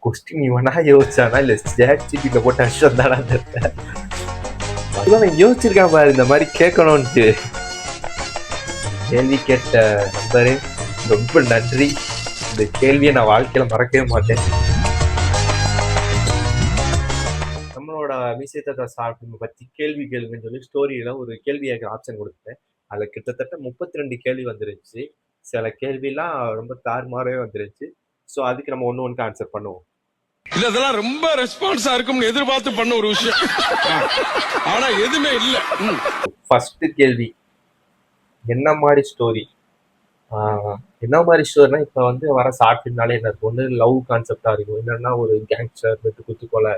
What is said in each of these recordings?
Question இவனா யோசிச்சானா இல்ல ஜிபில போட்டு அடிச்சிருந்தானா தெரியல. நான் யோசிச்சிருக்கேன் பாரு இந்த மாதிரி கேட்கணும்ட்டு. கேள்வி கேட்ட நண்பரே ரொம்ப நன்றி. இந்த கேள்வியை நான் வாழ்க்கையில மறக்கவே மாட்டேன். நம்மளோட மிசேதா சாப்பிட்டு பத்தி கேள்வி கேளுங்கன்னு சொல்லி ஸ்டோரியில ஒரு கேள்வி ஆப்ஷன் கொடுத்தேன். அதுல கிட்டத்தட்ட 32 கேள்வி வந்துருச்சு. சில கேள்விலாம் ரொம்ப தாறுமாறவே வந்துருச்சு. ஸோ அதுக்கு நம்ம ஒண்ணு ஆன்சர் பண்ணுவோம். இதெல்லாம் ரொம்ப ரெஸ்பான்ஸா இருக்கும்னு எதிர்பார்த்து பண்ண ஒரு விஷயம். ஆனா எதுவுமே இல்ல. ஃபர்ஸ்ட் கேள்வி, என்ன மாதிரி ஸ்டோரி? என்ன மாதிரி ஸ்டோரினா இப்போ வந்து வர ஷார்ட் ஃபிலிம்னாலே என்ன இருக்கும், ஒன்று லவ் கான்செப்டா இருக்கும், இல்லைன்னா ஒரு கேங்ஸ்டர் வெட்டு குத்து கொலை,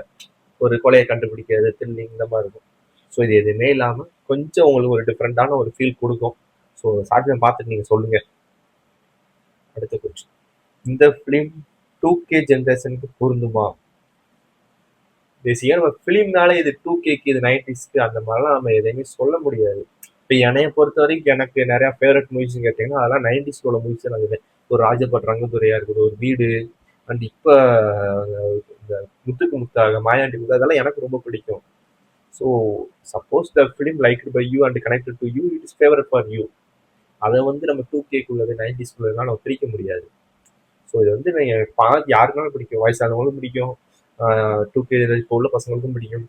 ஒரு கொலையை கண்டுபிடிக்கிறது, த்ரில்லிங் இந்த மாதிரி இருக்கும். ஸோ இது எதுவுமே இல்லாமல் கொஞ்சம் உங்களுக்கு ஒரு டிஃப்ரெண்டான ஒரு ஃபீல் கொடுக்கும். ஸோ ஷார்ட் ஃபிலிம் பார்த்துட்டு நீங்கள் சொல்லுங்கள். அடுத்த கொஸ்டின், இந்த ஃபிலிம் 2K ஜென்ரேஷனுக்கு பொருந்துமா? பேசிக்காக நம்ம ஃபிலிம்னாலே இது 2Kக்கு, இது 90ஸ்க்கு அந்த மாதிரிலாம் நம்ம எதையுமே சொல்ல முடியாது. இப்போ என்னைய பொறுத்த வரைக்கும் எனக்கு நிறையா ஃபேவரட் மூவிஸ்ன்னு கேட்டிங்கன்னா அதெல்லாம் 90ஸ்கோட மூவிஸ் எனக்கு ஒரு ராஜபட் ரங்கதுரையாக இருக்குது, ஒரு வீடு, அண்ட் இப்போ இந்த முத்துக்கு முத்தாக, மாயாண்டி முத்து, அதெல்லாம் எனக்கு ரொம்ப பிடிக்கும். So suppose the film like by you and connected to you, it is favourite for you. அதை வந்து நம்ம 2Kக்குள்ளது 90ஸ்குள்ளதுலாம் நம்ம பிரிக்க முடியாது. ஸோ இது வந்து நீங்கள் யாருக்குனாலும் பிடிக்கும், வயசானவங்களும் பிடிக்கும், 2K இப்போ உள்ள பசங்களுக்கும் பிடிக்கும்.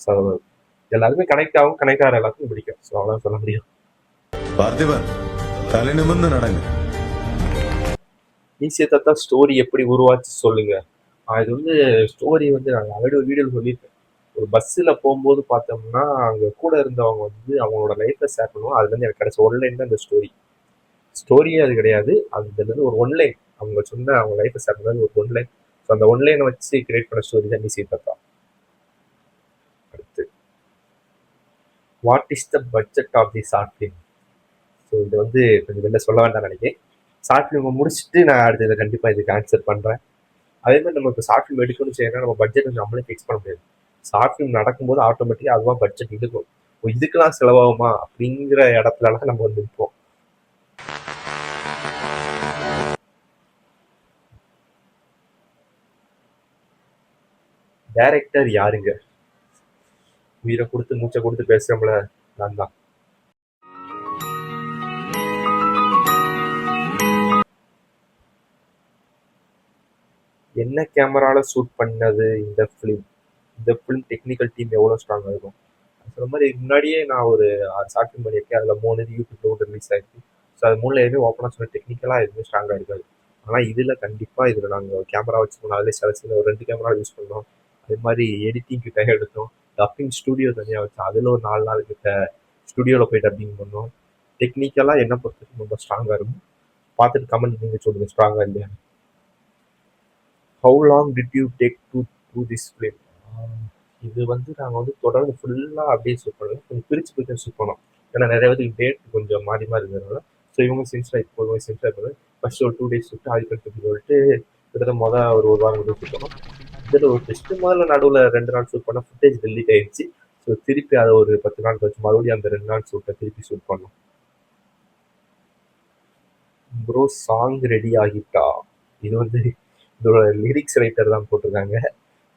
ஸோ எல்லாருமே கனெக்ட் ஆகும், கனெக்ட் ஆகிற எல்லாருக்கும் பிடிக்கும். ஸோ அவ்வளோ சொல்ல முடியும். பார்த்திபன், தலை நிமிர்ந்து நடங்க. ஈஸியா ஸ்டோரி எப்படி உருவாச்சு சொல்லுங்க. இது வந்து ஸ்டோரி வந்து நாங்கள் ஆல்ரெடி ஒரு வீடியோ சொல்லியிருக்கேன். ஒரு பஸ்ஸில் போகும்போது பார்த்தோம்னா அங்கே கூட இருந்தவங்க வந்து அவங்களோட லைஃப்பை ஷேர் பண்ணுவோம். அதுலேருந்து எனக்கு கிடைச்ச ஒன்லைன் தான் இந்த ஸ்டோரியே அது கிடையாது. அதுலேருந்து ஒரு ஒன்லைன் அவங்க சொன்ன அவங்க லைஃப்பை ஷேர் பண்ணது ஒரு ஒன்லைன். ஸோ அந்த ஒன்லைனை வச்சு கிரியேட் பண்ண ஸ்டோரி தான் ஈஸியா. அடுத்து, what is the budget of the short film? So இது வந்து கொஞ்சம் வெளில சொல்ல வேண்டாம் நினைக்கிறேன். ஷார்ட் ஃபிலிமை முடிச்சுட்டு நான் அடுத்து இதை கண்டிப்பாக இதுக்கு ஆன்சர் பண்ணுறேன். அதே மாதிரி நம்ம இப்போ ஷார்ட் ஃபிலிம் எடுக்கணும்னு செய்யணும், நம்ம பட்ஜெட் வந்து நம்மளே ஃபிக்ஸ் பண்ண முடியாது. ஷார்ட் ஃபிலிம் நடக்கும்போது ஆட்டோமேட்டிக்காக அதுவாக பட்ஜெட் இருக்கும். இதுக்கெல்லாம் செலவாகுமா அப்படிங்கிற இடத்துலலாம் நம்ம வந்து இருப்போம். டைரக்டர் யாருங்க? உயிரை கொடுத்து மூச்சை கொடுத்து பேசுகிறோம்ல, நான் தான். என்ன கேமரால ஷூட் பண்ணது இந்த ஃபிலிம்? இந்த ஃபிலிம் டெக்னிக்கல் டீம் எவ்வளோ ஸ்ட்ராங்காக இருக்கும்? சொன்ன மாதிரி முன்னாடியே நான் ஒரு 6 ஷார்ட் ஃபிலிம் பண்ணியிருக்கேன். அதில் 3 யூடியூப்ல கூட ரிலீஸ் ஆயிருக்கு. ஸோ அது 3ல எதுவுமே ஓப்பனாக சொன்ன டெக்னிக்கலாக எதுவுமே ஸ்ட்ராங்காக இருக்காது. ஆனால் இதில் கண்டிப்பாக இதில் நாங்கள் கேமரா வச்சுக்கணும், அதிலே சில ஒரு 2 கேமரா யூஸ் பண்ணோம். அதே மாதிரி எடிட்டிங்க்கு டைம் எடுத்தோம். டப்பிங் ஸ்டுடியோ தனியாக வச்சோம். அதில் ஒரு 4 நாள் கிட்ட ஸ்டுடியோவில் போய் டப்பிங் பண்ணோம். டெக்னிக்கலாக என்ன பொறுத்தவரைக்கும் ரொம்ப ஸ்ட்ராங்காக இருக்கும். பார்த்துட்டு கமெண்ட் நீங்கள் சொல்லுங்கள் ஸ்ட்ராங்காக இல்லையா. How long did you take to this film? இது வந்து நாங்கள் வந்து தொடர்ந்து ஃபுல்லாக அப்படியே ஷூட் பண்ணல, கொஞ்சம் பிரித்து ஷூட் பண்ணோம். ஏன்னா நிறைய பேருக்கு டேட் கொஞ்சம் மாறி இருந்ததுனால. ஸோ இவங்க சென்ஸ்டாக ஃபர்ஸ்ட் ஒரு 2 டேஸ் ஷூட்டு, அதுக்கடுத்து சொல்லிட்டு கிட்டத்தட்ட ஒரு வாரம் மட்டும் ஷூட் பண்ணோம். இதில் ஒரு டெஸ்ட்டு முதல்ல நடுவில் 2 நாள் ஷூட் பண்ணால் ஃபுட்டேஜ் டெலிட் ஆயிடுச்சு. ஸோ திருப்பி அதை ஒரு 10 நாள் கழிச்சு மறுபடியும் அந்த 2 நாள் ஷூட்டை திருப்பி ஷூட் பண்ணோம். ப்ரோ சாங் ரெடி ஆகிட்டா? இது வந்து இதோட லிரிக்ஸ் ரைட்டர் தான் போட்டிருக்காங்க.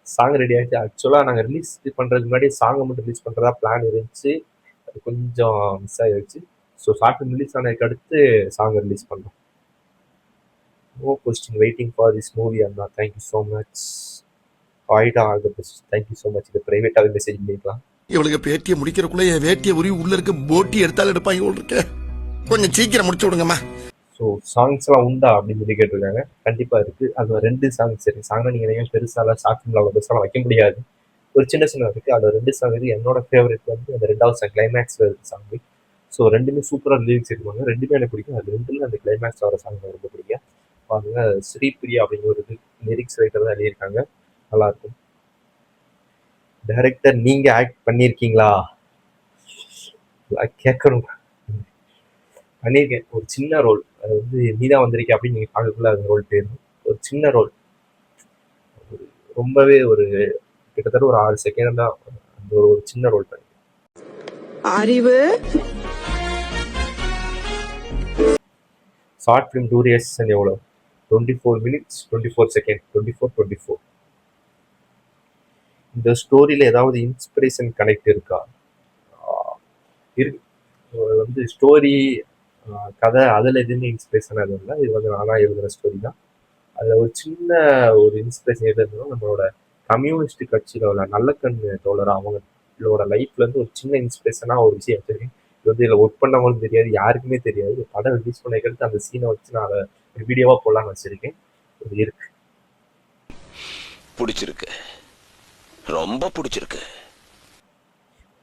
சாங் ரெடி ஆகிடுச்சு. ஆக்சுவலாக நாங்கள் ரிலீஸ் பண்ணுறதுக்கு முன்னாடி சாங்கை மட்டும் ரிலீஸ் பண்ணுறதா பிளான் இருந்துச்சு. அது கொஞ்சம் மிஸ் ஆகிடுச்சு. ஸோ ஷார்ட் ஃபிலிம் ரிலீஸ் ஆனதுக்கு அடுத்து சாங்கை ரிலீஸ் பண்ணோம். No question, waiting for this movie அண்ணா. Thank you so much. ஆயிட்டா all the best. Thank you so much. இது ப்ரைவேட்டாகவே மெசேஜ் பண்ணிக்கலாம். இவளுக்கு பேட்டியை முடிக்கிறக்குள்ள என் வேட்டியை உரி உள்ள இருக்க போட்டி எடுத்தாலும் எடுப்பாங்க இருக்கேன். கொஞ்சம் சீக்கிரம் முடிச்சு விடுங்கம்மா. ஸோ சாங்ஸ்லாம் உண்டா அப்படின்னு சொல்லி கேட்டிருக்காங்க. கண்டிப்பாக இருக்குது. அது 2 சாங்ஸ் இருக்குது. சாங்கை நீங்கள் நிறைய பெருசாக ஷார்ட் ஃபிலிமில் அவ்வளோ பெருசாக வைக்க முடியாது. ஒரு சின்ன இருக்குது. அதில் 2 சாங் இருக்குது. என்னோட ஃபேவரட் வந்து அந்த 2வது சாங், கிளைமேக்ஸில் இருக்குது சாங்கு. ஸோ 2மே சூப்பராக லிரிக்ஸ் இருக்குவாங்க. 2மே எனக்கு பிடிக்கும். அது 2ல அந்த கிளைமேக்ஸ் வர சாங் எனக்கு ரொம்ப பிடிக்கும். பாருங்க, ஸ்ரீபிரியா அப்படிங்கிற ஒரு லிரிக்ஸ் ரைட்டர் தான் எழுதியிருக்காங்க. நல்லாயிருக்கும். டைரக்டர் நீங்கள் ஆக்ட் பண்ணியிருக்கீங்களா? கேட்கணும். பண்ணியிருக்கேன். ஒரு சின்ன ரோல். அது வந்து நீதான் வந்திருக்கேன் அப்படின்னு நீங்கள் பார்க்கக்குள்ள அந்த ரோல் போயிடும். ஒரு சின்ன ரோல், ரொம்பவே ஒரு கிட்டத்தட்ட ஒரு 6 செகண்ட் தான். அந்த ஒரு சின்ன ரோல் பண்ணி. அறிவு ஷார்ட் ஃபிலிம் டூரேஷன் எவ்வளோ? 24 minutes 24 seconds 24. இந்த ஸ்டோரியில ஏதாவது இன்ஸ்பிரேஷன் கனெக்ட் இருக்கா? இருக்கு. வந்து ஸ்டோரி, கதை அதில் எதுவுமே இன்ஸ்பிரேஷன் எதுவும் இல்லை. இது வந்து நானாக எழுதுகிற ஸ்டோரி தான். அதில் ஒரு சின்ன ஒரு இன்ஸ்பிரேஷன் எது இருந்ததுன்னா, நம்மளோட கம்யூனிஸ்ட் கட்சியில் உள்ள நல்லக்கண்ணு தோழர் அவங்களோட லைஃப்லேருந்து ஒரு சின்ன இன்ஸ்பிரேஷனாக ஒரு விஷயம் வச்சுருக்கேன். இது வந்து இதில் ஒர்க் பண்ணவங்களும் தெரியாது, யாருக்குமே தெரியாது. படம் ரிலீஸ் பண்ண அந்த சீனை வச்சு நான் அதை ஒரு வீடியோவாக போடலான்னு வச்சுருக்கேன். இது இருக்கு. பிடிச்சிருக்கு, ரொம்ப பிடிச்சிருக்கு.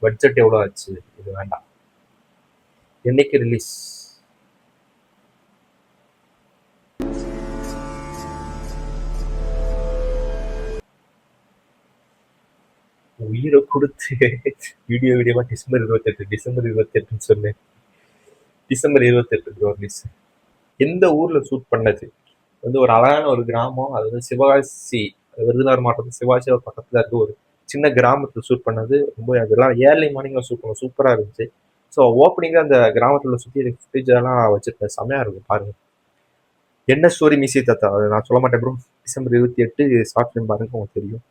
பட்ஜெட் எவ்வளோ ஆச்சு? இது வேண்டாம். என்னைக்கு ரிலீஸ்? உயிரை கொடுத்து வீடியோவா டிசம்பர் 28 சொன்னேன். December 28 release. எந்த ஊர்ல ஷூட் பண்ணது? வந்து ஒரு அழகான ஒரு கிராமம். அது வந்து சிவகாசி, விருதுநகர் மாவட்டத்தில் சிவாசி பக்கத்துல இருக்க ஒரு சின்ன கிராமத்தில் ஷூட் பண்ணது. ரொம்ப அதெல்லாம் ஏர்லி மார்னிங்ல ஷூட் பண்ணோம். சூப்பரா இருந்துச்சு. ஸோ ஓப்பனிங்காக அந்த கிராமத்தில் சுற்றி ஃபுட்டேஜ் எல்லாம் வச்சிருப்பேன். செம்மையா இருக்கும் பாருங்க. என்ன ஸ்டோரி மிஸ்ஸி தாத்தா? அதை நான் சொல்ல மாட்டேன் ப்ரோ. டிசம்பர் 28 ஷார்ட் ஃபிலிம் பாருங்க, உங்களுக்கு தெரியும்.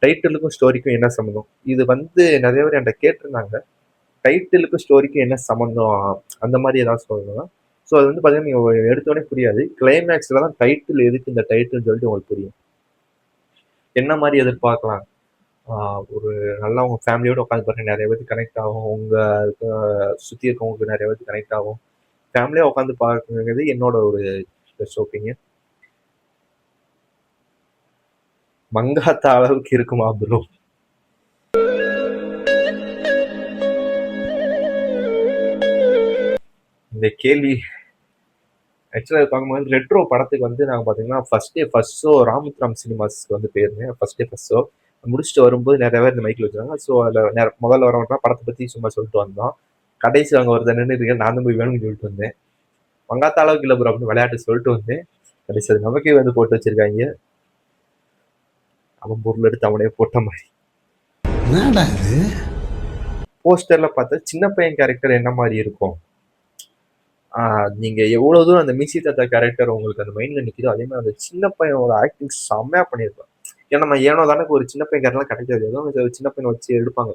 டைட்டிலுக்கும் ஸ்டோரிக்கும் என்ன சம்மந்தம்? இது வந்து நிறைய பேர் என்கிட்ட கேட்டிருந்தாங்க. டைட்டிலுக்கும் ஸ்டோரிக்கும் என்ன சம்மந்தம் அந்த மாதிரி ஏதாவது சொல்லணும். ஸோ அது வந்து பார்த்தீங்கன்னா நீங்கள் எடுத்தோடனே புரியாது. கிளைமேக்ஸில் தான் டைட்டில் எதுக்கு இந்த டைட்டில்னு சொல்லிட்டு உங்களுக்கு புரியும். என்ன மாதிரி எதிர்பார்க்கலாம்? ஒரு நல்லா உங்கள் ஃபேமிலியோடு உட்காந்து பாருங்க, நிறைய பேருக்கு கனெக்ட் ஆகும். உங்கள் சுற்றி இருக்கவங்களுக்கு நிறைய பேருக்கு கனெக்ட் ஆகும். ஃபேமிலியாக உட்காந்து பார்க்குறது என்னோட ஒரு பெஸ்ட் ஒப்பீனியன். மங்காத்த அளவுக்கு இருக்குமா ப்ரோ? இந்த கேள்வி ஆக்சுவலாக பார்க்கும்போது ரெட்ரோ படத்துக்கு வந்து நாங்கள் பார்த்தீங்கன்னா ஃபர்ஸ்ட் ஷோ ராமுத்ராம் சினிமாஸ்க்கு வந்து போயிருந்தேன். ஃபர்ஸ்ட் ஷோ முடிச்சுட்டு வரும்போது நிறைய பேர் இந்த மைக்கில் வச்சுருந்தாங்க. ஸோ அதில் முதல்ல வரவங்க படத்தை பற்றி சும்மா சொல்லிட்டு வந்தோம். கடைசி அங்கே ஒருத்தர் நின்று இருக்கேன், நான் தான் போய் வேணும்னு சொல்லிட்டு வந்தேன். மங்காத்த அளவுக்கு இல்லை ப்ரோ அப்படின்னு விளையாட்டு சொல்லிட்டு வந்தேன். கடைசி அது நமக்கே வந்து போட்டு வச்சிருக்காங்க. அவன் பொருள் எடுத்து அவனே போட்ட மாதிரி. போஸ்டர்ல பார்த்தா சின்ன பையன் கேரக்டர் என்ன மாதிரி இருக்கும்? நீங்க எவ்வளவு தூரம் அந்த மிசி தாத்தா கேரக்டர் உங்களுக்கு அந்த மைண்ட்ல நிற்கிதோ அதே மாதிரி அந்த சின்ன பையனோட ஆக்டிங் செம்மையா பண்ணியிருப்பான். ஏன்னா நம்ம ஏனோ தானே ஒரு சின்ன பையன் கேரக்டர்லாம் கிடைக்காது, ஏதோ ஒரு சின்ன பையனை வச்சு எடுப்பாங்க.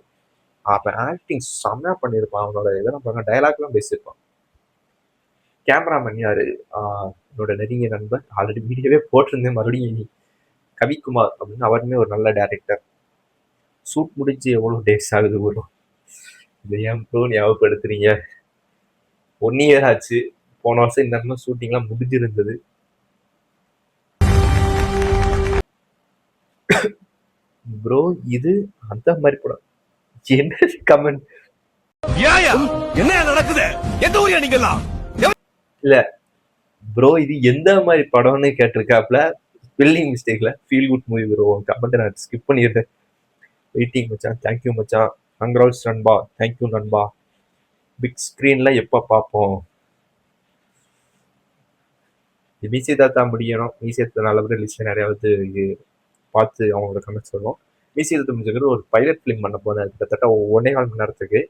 அப்ப ஆக்டிங் செம்மையா பண்ணியிருப்பான். அவனோட இதெல்லாம் பாருங்க, டைலாக்லாம் பேசியிருப்பான். கேமராமேன் யாரு? என்னோட நெருங்கிய நண்பர், ஆல்ரெடி வீடியோவே போட்டிருந்தேன், மறுபடியும் கவிக்குமார் அப்படின்னு. அவருமே ஒரு நல்ல டேரக்டர். ஷூட் முடிச்சு எவ்வளோ டேஸ் ஆகுது வரும்? இது ஏன் ப்ரோ ஞாபகப்படுத்துறீங்க? 1 year ஆச்சு. போன வருஷம் இந்த நேரம் ஷூட்டிங்லாம் முடிஞ்சிருந்தது. ப்ரோ இது அந்த மாதிரி படம். என்ன கமெண்ட்? என்ன நடக்குது? எந்த ஊரியா நீங்கலாம்? இல்ல ப்ரோ இது எந்த மாதிரி படம்னு கேட்டிருக்காப்ல. ஸ்பெல்லிங் மிஸ்டேக்ல feel good movie bro. Comment நான் ஸ்கிப் பண்ணிடுறேன். வெயிட்டிங் மச்சான். தேங்க்யூ மச்சான். கங்க்ராட்ஸ் நண்பா. தேங்க்யூ நண்பா. பிக் ஸ்க்ரீன்ல எப்போ பார்ப்போம்? பிசி தாத்தா முடியணும். பிசி தாத்தா நல்லபடியாக ரிலீஸ் நிறையாவது பார்த்து அவங்களோட கமெண்ட் சொல்லுவோம். பிசி தாத்தா முடிஞ்சுக்கிறது ஒரு பைலட் ஃபிலிம் பண்ண போனேன் கிட்டத்தட்ட 1.25 மணி நேரத்துக்கு.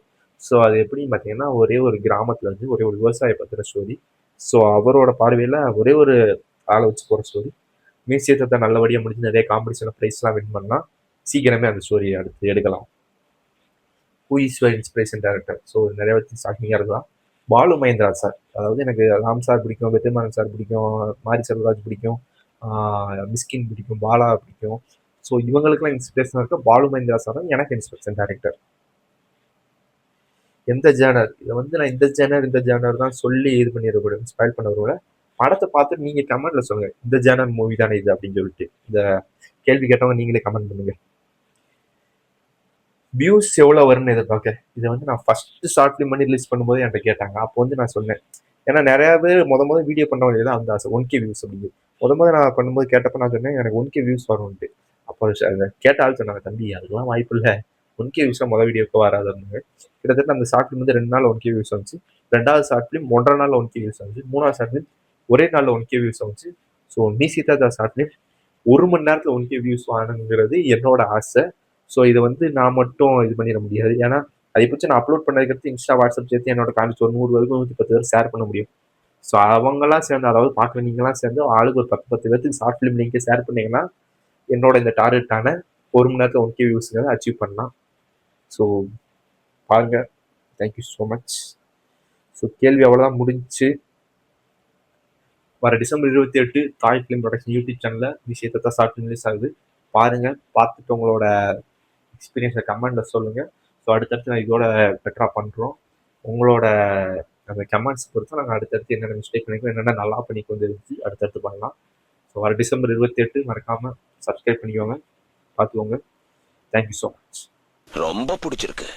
ஸோ அது எப்படின்னு பார்த்தீங்கன்னா, ஒரே ஒரு கிராமத்தில் வந்து ஒரே ஒரு விவசாய பத்திர ஸ்டோரி. ஸோ அவரோட பார்வையில் ஒரே ஒரு ஆளை வச்சு போகிற ஸ்டோரி. மியூசிய தாத்தா நல்லபடியாக முடிஞ்சு நிறைய காம்படிஷனில் ப்ரைஸ்லாம் வின் பண்ணால் சீக்கிரமே அந்த ஸ்டோரியை அடுத்து எடுக்கலாம். Who is your inspiration director? So நிறைய பேருக்கு ஷாக்கிங்காக இருக்கலாம். பாலு மகேந்திரா சார். அதாவது எனக்கு ராம் சார் பிடிக்கும், வெற்றிமாறன் சார் பிடிக்கும், மாரி செல்வராஜ் பிடிக்கும், மிஸ்கின் பிடிக்கும், பாலா பிடிக்கும். ஸோ இவங்களுக்குலாம் இன்ஸ்பிரேஷன் இருக்க பாலு மகேந்திரா சார் தான் எனக்கு இன்ஸ்பிரேஷன் டேரக்டர். எந்த ஜேனர்? இதை வந்து நான் இந்த ஜேனர் தான் சொல்லி இது பண்ணிடக்கூடாது, ஸ்பைல் பண்ண வருவேன். படத்தை பார்த்துட்டு நீங்கள் கமெண்ட்டில் சொல்லுங்கள், இந்த ஜேனர் மூவி தானே இது அப்படின்னு சொல்லிட்டு. இந்த கேள்வி கேட்டவங்க நீங்களே கமெண்ட் பண்ணுங்கள். வியூஸ் எவ்வளோ வரும்னு எதிர்பார்க்க. இதை வந்து நான் ஃபஸ்ட்டு ஷார்ட் ஃபிலிம் பண்ணி ரிலீஸ் பண்ணும்போது என்கிட்ட கேட்டாங்க. அப்போ வந்து நான் சொன்னேன், ஏன்னா நிறையா பேர் முதல் வீடியோ பண்ணவங்க தான் அந்த ஆசை 1K வியூஸ் அப்படிங்குது. முதல் நான் பண்ணும்போது கேட்டப்போ நான் சொன்னேன் எனக்கு 1K வியூஸ் வரும்ன்ட்டு. அப்போ கேட்ட ஆள் சொன்னாங்க, தம்பி அதுக்கெல்லாம் வாய்ப்பு இல்லை, 1K வியூஸ்லாம் வீடியோக்கு வராதுன்னு. கிட்டத்தட்ட அந்த ஷார்ட் ஃபிலிம் வந்து 2 நாள் 1K வியூஸ் வந்துச்சு. 2வது ஷார்ட் ஃபிலிம் 1.5 நாளில் 1K வியூஸ் வந்துச்சு. 3வது ஷார்ட் ஃபிலிம் ஒரே நாளில் 1K வியூஸ் வந்துச்சு. ஸோ மீசிதா ஷார்ட் ஃபிலிம் 1 மணி நேரத்தில் 1K வியூஸ் வாங்கணுங்கிறது என்னோட ஆசை. ஸோ இதை வந்து நான் மட்டும் இது பண்ணிட முடியாது, ஏன்னா அதை பற்றி நான் அப்லோட் பண்ணதுக்கு இன்ஸ்டா வாட்ஸ்அப் சேர்த்து என்னோட காலேஜ் ஒரு 100 வரைக்கும் 110 பேர் ஷேர் பண்ண முடியும். ஸோ அவங்களாம் சேர்ந்து, அதாவது பார்க்குற நீங்களாம் சேர்ந்து ஆளுக்கு ஒரு 10 பேருக்கு ஷார்ட் ஃபிலிம் லிங்கை ஷேர் பண்ணீங்கன்னா என்னோட இந்த டார்கெட்டான 1 மணி நேரத்தில் 1K வியூஸுங்கிறத அச்சீவ் பண்ணலாம். ஸோ பாருங்க. Thank you so much. ஸோ கேள்வி அவ்வளோதான் முடிஞ்சுச்சு. வர டிசம்பர் 28 தாய் ஃபிலிம் ப்ரொடக்ஷன் யூடியூப் சேனலில் விஷயத்தை தான் ஷார்ட் ஃபிலிம் ரிலீஸ் ஆகுது. பாருங்கள், பார்த்துட்டு உங்களோட எக்ஸ்பீரியன்ஸை கமெண்ட்டில் சொல்லுங்கள். ஸோ அடுத்தடுத்து நான் இதோட பெட்டராக பண்ணுறோம். உங்களோட அந்த கமெண்ட்ஸ் பொறுத்து நாங்கள் அடுத்தடுத்து என்னென்ன மிஸ்டேக் பண்ணிக்கோ, என்னென்ன நல்லா பண்ணிக்கோ தெரிஞ்சு அடுத்தடுத்து பண்ணலாம். ஸோ வர டிசம்பர் 28 மறக்காமல் சப்ஸ்கிரைப் பண்ணிக்கோங்க, பார்த்துக்கோங்க. Thank you so much. ரொம்ப பிடிச்சிருக்கு.